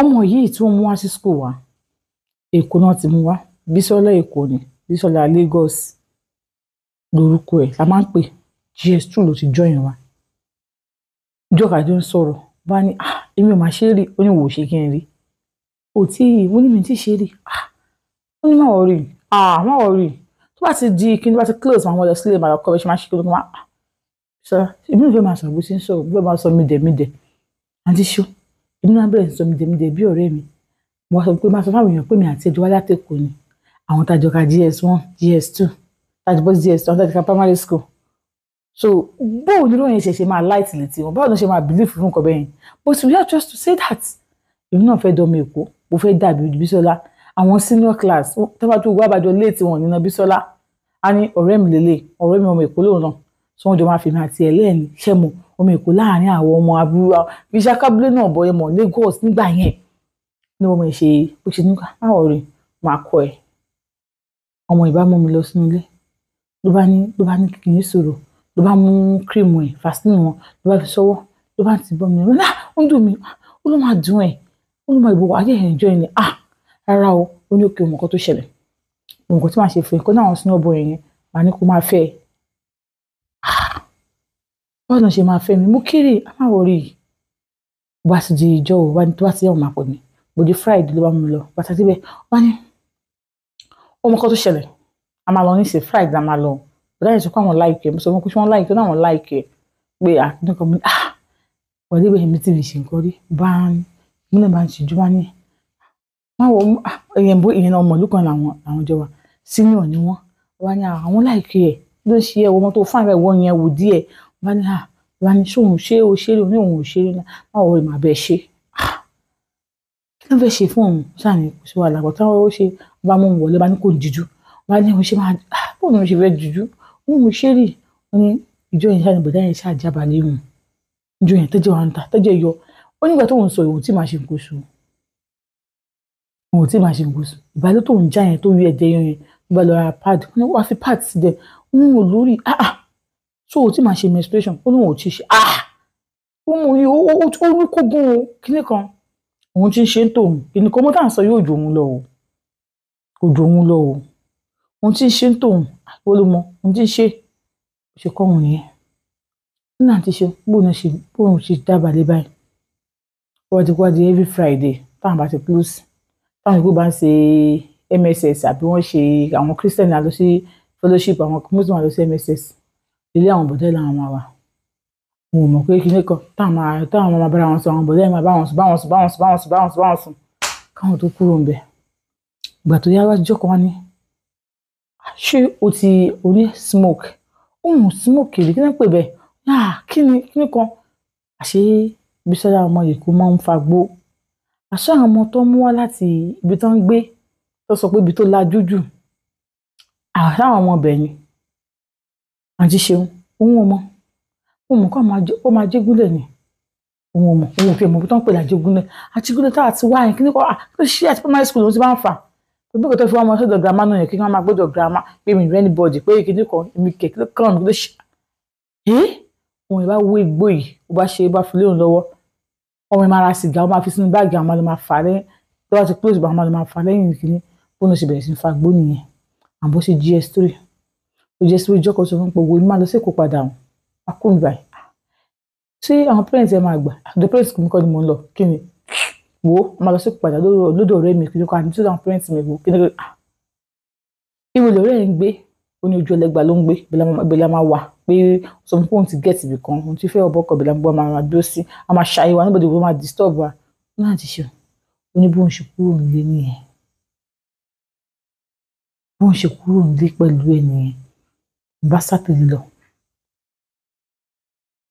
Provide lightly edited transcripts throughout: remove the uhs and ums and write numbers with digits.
ọmọ yìí tí wọ́n mú wá sí school wa Èkó náà ti mú wá Bísọ́lá Èkó ni Bísọ́lá Lagos lórúkọ ẹ̀ la máa ń pè GS2 ló ti join wa ìjọkàjọ ń sọ̀rọ̀ bá ní èmi ò máa ṣe rí ó ní wò ṣe kí n rí ó tí mo ní mi ti ṣe rí ó ní má wọrí tó bá ti di kí n bá ti close àwọn ọlọ sílé màá kọ́ ẹ ṣe máa ṣe kí ló máa sọ èmi ò fẹ́ máa sọ̀rọ̀ bó ṣe ń sọ̀rọ̀ bí wọ́n máa sọ mídẹ̀mídẹ̀ àti ṣó èmi náà bẹ̀rẹ̀ sí sọ mídẹ̀mídẹ̀ bí ọ̀rẹ́ mi mo sọ pé máa sọ fáwọn èèyàn pé mi àti ẹjọ́ wá látẹ̀kọ́ ni àwọn tàjọ ka GS1 GS2 tàjọ bọ́ GS2 àwọn tàjọ ka primary school so bóò ní lóyìn ṣe máa light létí wọn báwo ló ṣe máa believe fún nǹkan bẹ́yìn but we have just to say that èmi náà fẹ́ dọ́mọ Èkó mo fẹ́ dàbí Bísọ́lá àwọn senior class tó bá tó wá bàjọ́ léètì wọn nínú Bísọ́lá a ní ọ̀rẹ́ mi lélẹ̀ ọ̀rẹ́ mi ọmọ Èkó lòun náà tí wọ́n jọ máa fi mi àti ẹlẹ́ẹ̀ni ṣẹ́mu ọmọ Èkó láàárín àwọn ọmọ àbúrò bíṣà kábílé náà bọ̀ ẹmọ Lagos nígbà yẹn ní ọmọ ìṣe bó ṣe nígbà máa wọ̀ rí máa kọ ẹ̀ ọmọ ìbá mú mi lọ sínú ilé ló bá ní kí n sọ̀rọ̀ ló bá mú cream ẹ̀ vaseline wọn ló bá fi sọ́wọ́ ló bá ti bọ́ mi lọ ó ń dùn mí ó ló máa dùn ẹ̀ ó ló máa ìbò ayé ẹ̀ enjoy ni rárá o ó ní òkè òmùkọ́ tó ṣẹlẹ̀ òmùkọ́ tí màá ṣe fún ẹ kó náà wọn sínú ọbọ yẹn màá ní kó máa fẹ́ ẹ báwo ṣe máa fẹ́ mi mú kéré má wọrí bá ti di ìjọ ò bá ní tó bá ti yẹ òun máa pọ̀ ní bòde Friday ló bá mú mi lọ bàtà síbẹ̀ wá ní òmùkọ́ tó ṣẹlẹ̀ a máa lọ ní ṣe Friday a máa lọ bọ̀dá yẹn sọ pé àwọn láìkẹ́ mo sọ wọn pé wọ́n láìkẹ́ náà wọ́n láìkẹ́ pé nǹkan mi wọ́n débẹ̀ mi ti fi ṣe nǹkan rí bá mi náà bá ń ṣe jùmọ̀ ní ìyẹn ọmọ ìlú kan làwọn jọ wà senior ni wọ́n ní àwọn láìkẹ́ ẹ̀ ló ń ṣe ẹ̀ wọ́n tó fún àwọn yẹn wò díẹ̀ wọ́n ní ṣóun ṣé o ṣe rí òun ò ṣe rí náà wọ́n máa bẹ́ẹ̀ ṣe kí ló fẹ́ ṣe fún òun sáà ní kò sí wàhálà àgbà táwọn ó ṣe bá mú wọlé bá ní kò jíjú wọ́n ní òun ṣe máa bóun ṣe fẹ́ jíjú òun ò ṣe rí wọ́n ní ìjọ yẹn ṣáà ní bọ̀dá yẹn ṣáà jábàlẹ̀ hùn ìjọ yẹn tẹ́jẹ̀ wà ń ta tẹ́jẹ̀ yọ ó nígbà tó ń sọ ìwò tí màá ṣe nǹkan oṣù òun tí màá ṣe nǹkan oṣù ìbálò tó ń já yẹn tó rí ẹ̀jẹ̀ yẹn ìbá lọ ra pad wọ́n ní wàá fi pad sí dẹ̀ òun ò lórí so tí màá ṣe menstruation ó lóun ò tí ṣe òun yìí ó ní kó gún o kíní kan òun ti ń ṣe ń tòun kíní kan mo tá à ń sọ yóò jò òun lọ o kò jò òun lọ o òun ti ń ṣe ń tòun ó ló mọ òun ti ń ṣe kọ́ òun nìyẹn nínú àti ṣe bóun ṣe dábàá lé báyìí wádìí every Friday táwọn bá ti close táwọn ìgbó bá ń ṣe MSS àbí wọ́n ṣe àwọn Christian lọ sí fellowship àwọn Muslim lọ sí MSS ilé àwọn bọ̀dẹ́ làwọn máa wà wọn ò mọ̀ pé kíní kan táwọn máa bára wọn sọ àwọn bọ̀dẹ́ máa bá wọn sùn káwọn tó kúrò ń bẹ̀ ìgbà tó yá wájú ọkọ̀ wá ní ṣé o ti oní smoke òun smoke rí kí ní pè bẹ́ẹ̀ kíní kan àṣé Bísọ́lá ọmọ Èkó máa ń fagbó àṣà àwọn ọmọ tó mú wá láti ibi tó ń gbé tó sọ pé ibi tó lajú jù àṣà àwọn ọmọ bẹ̀ ni àti ṣeun òun kọ́ máa jégúnlẹ̀ ni òun fi ẹ̀mọ́ tó ń pè lájégúnlẹ̀ àti gúnlẹ̀ tá àti wáyé kí ní kọ́ ṣí àti primary school ló ti máa ń fà gbogbo ìkọ́tọ́ fi wá ọmọ sọ́dọ̀ girama náà yẹn kí wọ́n máa gbọ́dọ̀ girama pé mi rẹ́ ní bọ́ọ̀dì pé kí ní kan èmi kẹ̀kẹ́ kan ló ṣe òun ìbá wó igbó yìí ó bá ṣe é bá fi léòn lọ́wọ́ ọmọ ìmáa ra sìgá ó máa fi sínú báàgì àwọn ọmọ máa fà lẹ́yìn tó bá ti close bá àwọn ọmọ máa fà lẹ́yìn kìíní bó ló ṣe bẹ̀rẹ̀ sí fa gbó nìyẹn àbó ṣe GS3 ìjọkọ̀ sọ fún gbogbo ìmọ̀ lọ sí Èkó padà wọn a kú ìgbà yìí ṣé àwọn parents ẹ máa gbà the parents kò ní kọ́ ni mò ń lọ kí ni wo máa lọ sí Èkó padà lódò ọ̀rẹ́ mi kí ni kò àti tí àwọn parents mi wò kí ni ìwé lórí ẹ̀ ń gbé ó ní ojú ẹlẹ́gbàá ló ń gbé bẹ̀lẹ̀ máa wà pé sọ fún òun ti gẹ̀ẹ́tì ibì kan òun ti fẹ́ ọbọ̀ bẹ̀lẹ̀ máa dúró sí a máa ṣàyè wa níbodè wọ́n máa disturb wa náà ti ṣe ó ní bóun ṣe kúrò nílé nìyẹn bóun ṣe kúrò nílé pẹ̀lú ẹ̀ nìyẹn bá sátẹ̀lì lọ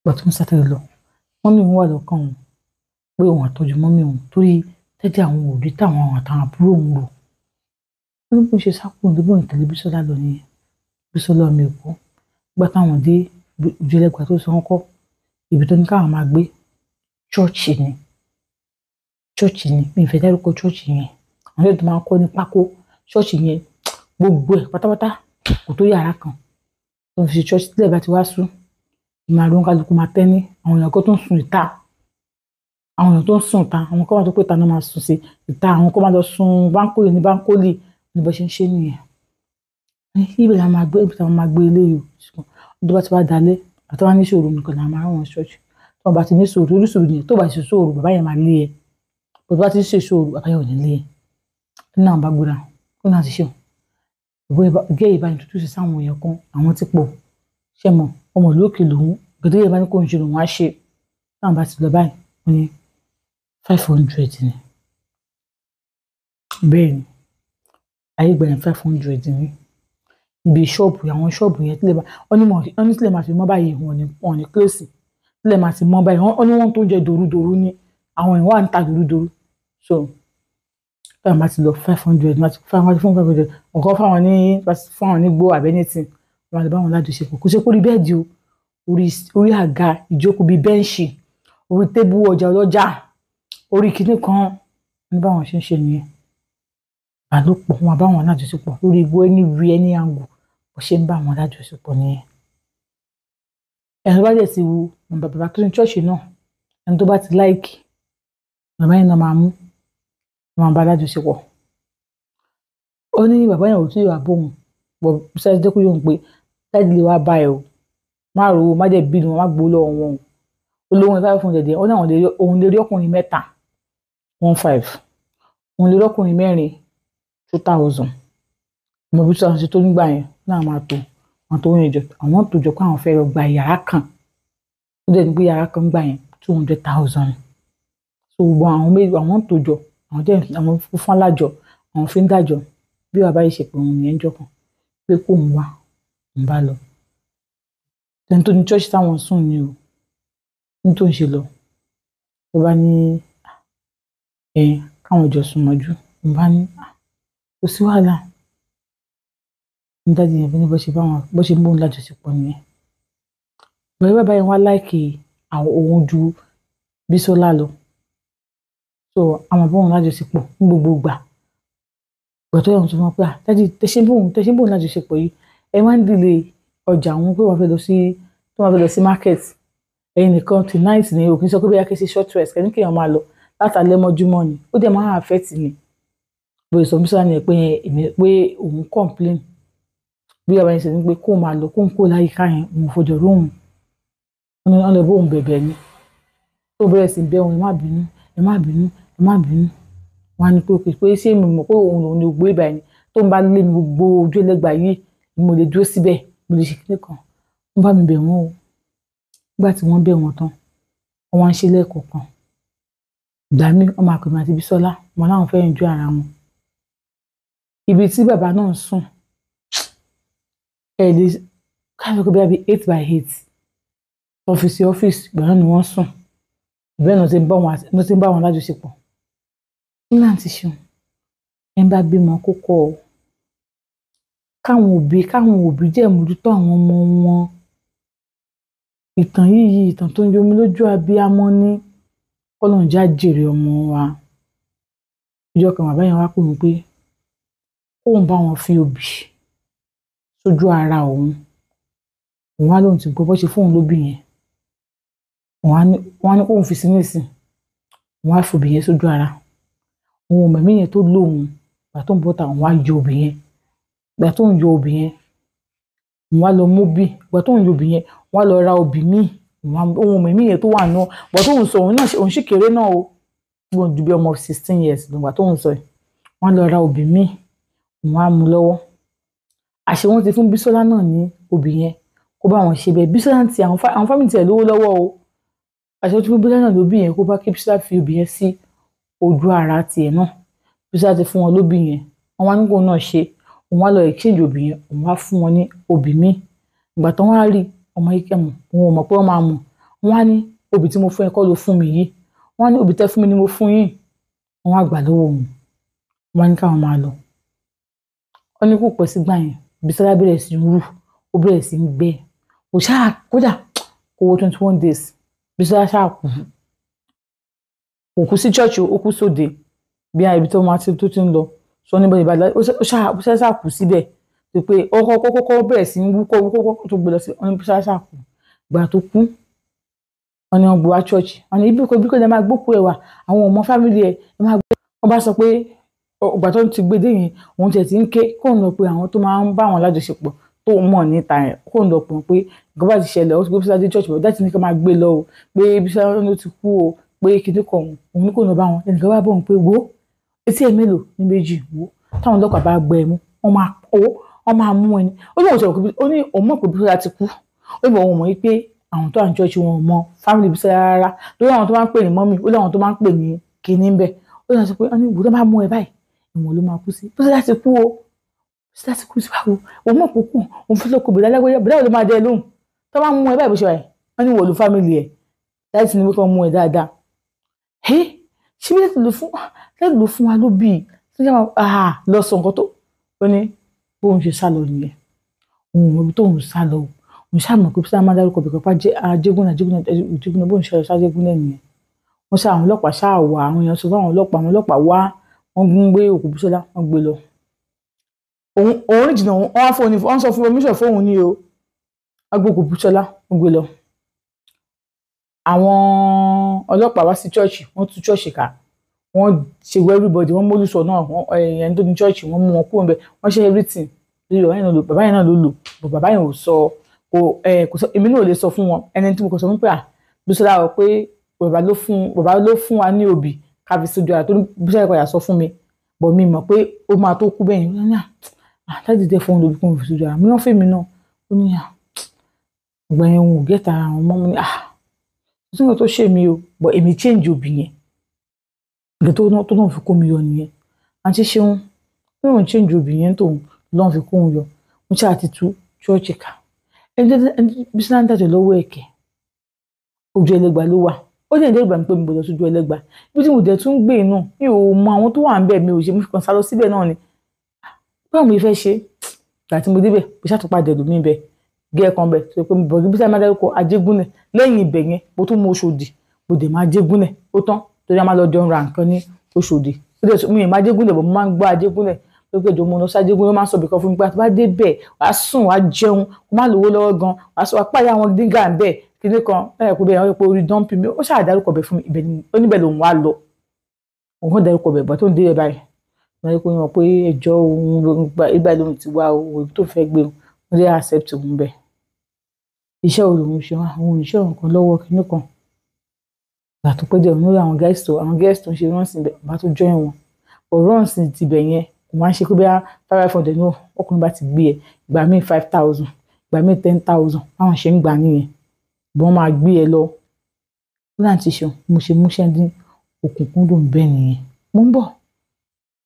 gbà tó ń sátẹ̀lì lọ mọ́mí òun wà lọ́kàn òun pé òun àtọ́jú mọ́mí òun torí tẹ́tẹ́ àwọn òbí táwọn àtàwọn àbúrò òun rò ó ní bóun ṣe sákùn ní bóun tẹ̀lé Bísọ́lá lọ nìyẹn Bísọ́lá ọmọ Èkó gbà táwọn dé ojúlẹ̀gbà tó sọ wọn kọ́ ibi tó ní káwọn máa gbé chọ́ọ̀chì ni mi ìfẹ́ dárúkọ chọ́ọ̀chì yẹn àwọn yóò tó máa kọ́ ní pákó chọ́ọ̀chì yẹn gbogbo ẹ̀ pátápátá kò tó yàrá kan tó fi ṣe chọ́ọ̀chì tílẹ̀ bá ti wá sùn ìmọ̀ àdó kálukú máa tẹ́ ní àwọn èèyàn kan tó ń sun ìta àwọn èèyàn tó ń sùn ta àwọn kan wà tó pé ta náà máa sùn sí ìta àwọn kan máa lọ sùn báńkólì ní báńkólì ní bó ṣe ń ṣe nìyẹn. Ibẹ̀ la máa gbé ilé yìí tó bá ti wá dalẹ̀ àti wá ní ṣòro nìkan la máa rán wọn ṣọ́ọ̀ṣì tó bá ti ní ṣòro oríṣiríṣi nìyẹn tó bá ti ṣòro bàbá yẹn máa lé ẹ tó bá ti ṣe ṣòro bàbá yẹn ò ní lé ẹ náà bá gbéra ó náà ti ṣe gé ìbáyìí tuntun sí sáwọn èèyàn kan àwọn ti pọ̀ ṣe mọ̀ ọmọ lókè lòun gẹ́gẹ́ yẹn bá ní kó ń ṣe lòun á ṣe náà bá ti lọ báyìí wọ́n ní 500 ni bẹ́ẹ̀ ni ayé gbẹ̀rẹ̀ 500 ni ibi ṣọ́ọ̀bù àwọn ṣọ́ọ̀bù yẹn tílẹ̀ bá wọ́n ní tílẹ̀ máa fi mọ́ báyìí wọ́n ní kílòsì tílẹ̀ máa ti mọ́ báyìí wọ́n ní wọ́n tó jẹ dòrúdòrú ní àwọn èèyàn wà ń ta dòrúdòrú so táwọn máa ti lọ 500 máa ti fún 500 ọ̀kan fáwọn ní gbó àbẹ́nítì wọn àti báwọn lájọṣepọ̀ kò ṣe kó rí bẹ́ẹ̀dì o orí àga ìjókòó bíi bẹ́ǹṣì orí tébù ọjà ọlọ́jà orí kinní kan ní báwọn ṣe ń ṣe nìyẹn àlòpọ̀ wọn àbáwọn lájọṣepọ̀ lórí igbó ẹni àngù bó ṣe ń bá wọn lájọṣepọ̀ nìyẹn. Ẹni bá dẹ̀ ti wu bàbá tó ní ṣọ́ọ̀ṣì náà ẹni tó bá ti láìkì bàbá yẹn náà máa mú wọn bá lájọṣepọ̀. Ó ní bàbá yẹn ò tí ì wà bóun bọ̀ ṣáà jẹ́ kó yóò pé láti lè wá bá ẹ o má rò ó má dẹ̀ bínú wọn má gbó lọ́wọ́ wọn o olówó ní 500 ó ní àwọn òun lè rí ọkùnrin 3 15 òun lè rí ọkùnrin 4 2000 mo bí sọ́ọ́ ṣe tó nígbà yẹn náà máa tó wọn tó yẹn jọ àwọn tó jọ pé àwọn fẹ́ lọ gba yàrá kan ó dẹ̀ ní pé yàrá kan gbà yẹn 200,000 so gbogbo àwọn méjì àwọn tó jọ àwọn fún alájọ àwọn fi ń dájọ bí bàbá yìí ṣe pé òun yẹn jọ kan pé kó ń wá ń bá lọ ẹni tó ní church táwọn sùn ni o ní tó ń ṣe lọ ló bá ní káwọn jọ sùn mọ́jú ń bá ní kò sí wàhálà ní dájú yẹn bí ní bó ṣe ń bóun lájọṣepọ̀ nìyẹn bẹ́ẹ̀ bàbá yẹn wá láìkì àwọn ohun ju Bísọ́lá lọ so àwọn bóun lájọṣepọ̀ ní gbogbo ìgbà gbọ̀tọ́ yẹn tó mọ̀ pé dájú tẹ̀sí bóun lájọṣepọ̀ yìí ẹ máa ń dìlé ọjà àwọn pé wọ́n fẹ́ lọ sí market ẹ̀yin nìkan tonight ni òkè sọ pé bóyá kí n ṣe short rest kẹ́ni kéèyàn máa lọ látàlẹ́ mọ́júmọ́ ni ó dẹ̀ máa affect ni bóyá sọ Bísọ́lá ni pé òun complain bí ọba yẹn ṣe ní pé kó máa lọ kó láyìíká yẹn òun fọjọ́ róhùn wọn lọ bóun bẹ̀bẹ̀ ni tó bẹ̀rẹ̀ sí bẹ̀ òun ẹ má bínú wọn á ní pé ṣé mi mọ̀ pé òun lòun ní gbogbo ìbà ẹni tó ń bá lé mi gbogbo ojú ẹlẹ́gbàá yìí mo lè dúró síbẹ̀ mo lè ṣe kíní kan wọ́n bá mi bẹ̀ wọ́n o nígbà tí wọ́n bẹ̀ wọ́n tán wọ́n wá ń ṣe lẹ́ẹ̀kọ̀ọ̀kan ìgbà mi ọmọ àpèmí àti Bísọ́lá wọn láwọn fẹ́ yanjú ara wọn ibi tí bàbá náà sùn lè káyọ̀ kó bí i 8 by 8 ọ́fíìsì gbọ́dọ̀ ni wọ́n sùn ìbẹ́ẹ̀ náà ti ń bá wọn lájọṣepọ̀ nígbà tí ṣeun ẹ bá bímọ kókó o káwọn òbí jẹ́ mójútó àwọn ọmọ wọn ìtàn yìí ìtàn tó ń yomi lójú abiyamọ ní kọ́lọ́njà jèrè ọmọ wa ìjọ kan bàbá yẹn wá pè mí pé kóun bá wọn fi obì sójú ara òun á lóun ti gbọ́ bó ṣe fóun lóbì yẹn wọ́n á ní kóun fi sí nísìn wọ́n á fi obì yẹn sójú ara òun ò mẹ̀mí yẹn tó lóun ìgbà tó ń bọ́ta òun á yọ obì yẹn ìgbà tó ń yọ obì yẹn òun á lọ mú bì ìgbà tó ń yọ obì yẹn wọ́n á lọ ra obì míì òun ò mẹ̀mí yẹn tó wà náà ìgbà tó ń sọ òun sì kéré náà o wọ́n ju bí ọmọ 16 years ìgbà tó ń sọ yìí wọ́n á lọ ra obì míì òun á mú lọ́wọ́ àṣẹ wọn ti fún Bísọ́lá náà ní obì yẹn kó bá wọn ṣe bẹ́ẹ̀ Bísọ́lá ti àwọn fámìlì tiẹ̀ lówó lọ́wọ́ o àṣẹ wọn ti fún Bísọ́lá náà lóbì yẹn kó bá kí Bísọ́lá fi obì yẹn sí ojú ara tiẹ̀ náà Bísọ́lá ti fún wọn lóbì yẹn wọn wá ní kó náà ṣe òun á lọ exchange obì yẹn òun á fún wọn ní obì míì ìgbà tó wọn á rí ọmọ yìí kẹmọ òun ò mọ̀ pé wọn máa mọ̀ wọn á ní obì tí mo fún ẹ kọ́ ló fún mi yìí wọn á ní obì tẹ́ fún mi ni mo fún yín wọn á gbà lọ́wọ́ òun wọn á ní káwọn máa lọ wọn ní kò pẹ́ sígbà yẹn Bísọ́lá bẹ̀rẹ̀ sí ń rú ó bẹ̀rẹ̀ sí ń gbẹ kò ṣáà kódà kò wọ 21 days Bísọ́lá ṣáà kú sí church ó kú sóde bí i ibi tó máa tó ti ń lọ sọ níbẹ̀ ìbàdàn ó ṣáà kú síbẹ̀ pé ọkọ̀ bẹ̀rẹ̀ sí ń wú kó tó gbé lọ sí ọ́nà Bísọ́lá ṣáà kú gbà tó kú wọ́n ní wọ́n gbé wá church wọ́n ní ibi kò lè máa gbókùú ẹ̀ wá àwọn ọmọ family ẹ̀ máa gbé wọ́n bá sọ pé ọgbà tó ti gbé dé yẹn òun tiẹ̀ ti ń ké kóun lọ pé àwọn tó máa ń bá àwọn lájọṣepọ̀ tó mọ̀ níta yẹn kóun lọ pọ̀ pé nǹkan bá ti ṣẹlẹ̀ ó ti gbé Bísọ́lá dé church bọ̀ dáàtì ní ká máa gbé lọ o pé Bísọ́lá ló ti kú o pé kíndé kan òun ní kò lọ bá wọn ẹnìkan bá bọ̀ wọn pé wo etí ẹ̀ mélòó ní méjì wo táwọn ọlọ́pàá bá gbẹ mú wọ́n máa mú ẹni ó ní òun sọ̀rọ̀ ó ní òun mọ̀ pé Bísọ́lá ti kú ó ní òun mọ̀ pé àwọn tó à ń church wọn mọ family Bísọ́lá rárá lórí àwọn tó máa ń pè ní mọ́mì ó láwọn tó máa ń pè ní kinní ń bẹ̀ ó ní sọ pé wọ́n ní ìwúrọ̀ bá mú ẹ báyìí ìwọ̀n ló máa kú sí Bísọ́lá ti kú o Bísọ́lá ti kú sí báwo òun mọ̀ pé kú òun fi lọ́kọ̀ bẹ̀rẹ̀ alágbèyẹ bẹ̀rẹ̀ ló máa dẹ lóhùn tó bá mú ẹ báyìí bó ṣe wà yìí wọ́n ní ìwọ̀n ló family ẹ̀ láti ní wípé wọ́n mú ẹ dáadáa ṣé bí lẹ́tọ̀ ló fún wa ló bì í tó jẹ́ lọ sọ nǹkan tó ó ní bóun ṣe sá lọ nìyẹn òun mọ̀ tóun sá lọ òun ṣàmọ̀ pé Bísọ́lá máa dárúkọ bìkan pa Ajégúnlẹ̀ bóun ṣe sá Ajégúnlẹ̀ nìyẹn wọ́n ṣe àwọn ọlọ́pàá ṣáà wà àwọn èèyàn sọ fún àwọn ọlọ́pàá wá wọ́n gbé òkú Bísọ́lá wọ́n gbé lọ òun jìnnà wọ́n wá fóun ní wọ́n sọ fún omiṣọ̀ fóun ní o wọ́n gbé òkú Bísọ́lá wọ́n gbé lọ àwọn ọlọ́pàá wá sí chọ́ọ̀chì wọ́n tú chọ́ọ̀chì ká wọ́n ṣe wọ everybody wọ́n mólúsọ náà ẹni tó ní chọ́ọ̀chì wọ́n mú wọn kúrò níbẹ̀ wọ́n ṣe everything lórí bàbá yẹn náà ló lò bàbá yẹn ò sọ kò sọ èmi náà ò lè sọ fún wọn ẹni tí mo kọ sọ fún pé Bísọ́lá rọ pé bàbá ló fún wa ní òbí ká fi sójú ara tó ní Bísọ́lá ìkọyà sọ fún mi bọ̀ mi mọ̀ pé ó máa tó kú bẹ́ẹ̀ yẹn ní láti dé fún olóbi kó fi sójú ara mi wọ́n fẹ́ mi náà ó ní ọgbà yẹn òun ò gẹ́ta àwọn ọmọ mi ní tí wọ́n tó ṣe mi o bọ̀ èmi change òbí yẹn ìgbà tó náà fi kó mi yọ nìyẹn àti ṣeun bí wọ́n change òbí yẹn tó lọ́n fi kó òun yọ mo ṣáà ti tú chọ́ọ̀chì ká ẹni Bísọ́lá ń dájọ́ lọ́wọ́ ẹ̀kẹ́ ojú ẹlẹ́gbàá ló wà ó dẹ̀ ń dẹ́rù bà mí pé mo gbọ́dọ̀ sójú ẹlẹ́gbàá bí tí mo dẹ̀ tún gbé náà mi ò mọ àwọn tó wà ń bẹ̀ mi ò ṣe mo kàn sá lọ síbẹ̀ náà ni báwo mo fẹ́ ṣe ìgbà tí mo débẹ̀ mo ṣàtúpàdé ẹ̀dùn mi bẹ̀ gẹ́ kan bẹ̀ tó pé mo bọ̀ Bísọ́lá máa dárúkọ Ajégúnlẹ̀ lẹ́yìn ibẹ̀ yẹn mo tún mú Òṣòdì mo dẹ̀ máa Ajégúnlẹ̀ ó tán torí a máa lọ jọ ra nǹkan ní Òṣòdì mi ì máa Ajégúnlẹ̀ bọ̀ mo máa ń gbọ́ Ajégúnlẹ̀ lókè jọ mo lọ sí Ajégúnlẹ̀ ó máa ń sọ bìkan fún mi pé àti bá dé bẹ̀ wàá sùn wàá jẹun kó má lówó lọ́wọ́ gan wàá pàdé àwọn dígà ń bẹ̀ kíní kan ẹ̀ kó bẹ́ẹ̀ pé orí dánpì mi ó ṣáà dárúkọ bẹ̀ fún mi ibẹ̀ ni oníbẹ̀ lòun wá lọ òun kàn dárúkọ bẹ̀ bọ́ tó ń dé báyìí wọ́n rí pé wọ́n pé ẹjọ́ òun ìgbà lòun ti wá òun tó fẹ́ gbé wọn lè accept òun bẹ̀ iṣẹ́ òun ṣe àwọn oníṣẹ́ nǹkan lọ́wọ́ kíní kan ìgbà tó pẹ́ dẹ̀ òun lórí àwọn guest tó ń ṣe rọ́ǹsì bẹ̀ bá tó join wọn rọ́ǹsì ti bẹ̀ yẹn kò máa ń ṣe pé bí i 500 náà ọkùnrin bá ti gbé ẹ ìgbà míì 5,000 ìgbà míì 10,000 báwọn ṣe ń gbà nìyẹn bí wọ́n máa gbé ẹ lọ láti ṣe mo ṣe múṣẹ́ dín òkùnkùn dùn bẹ́ẹ̀ nìyẹn mo ń bọ̀.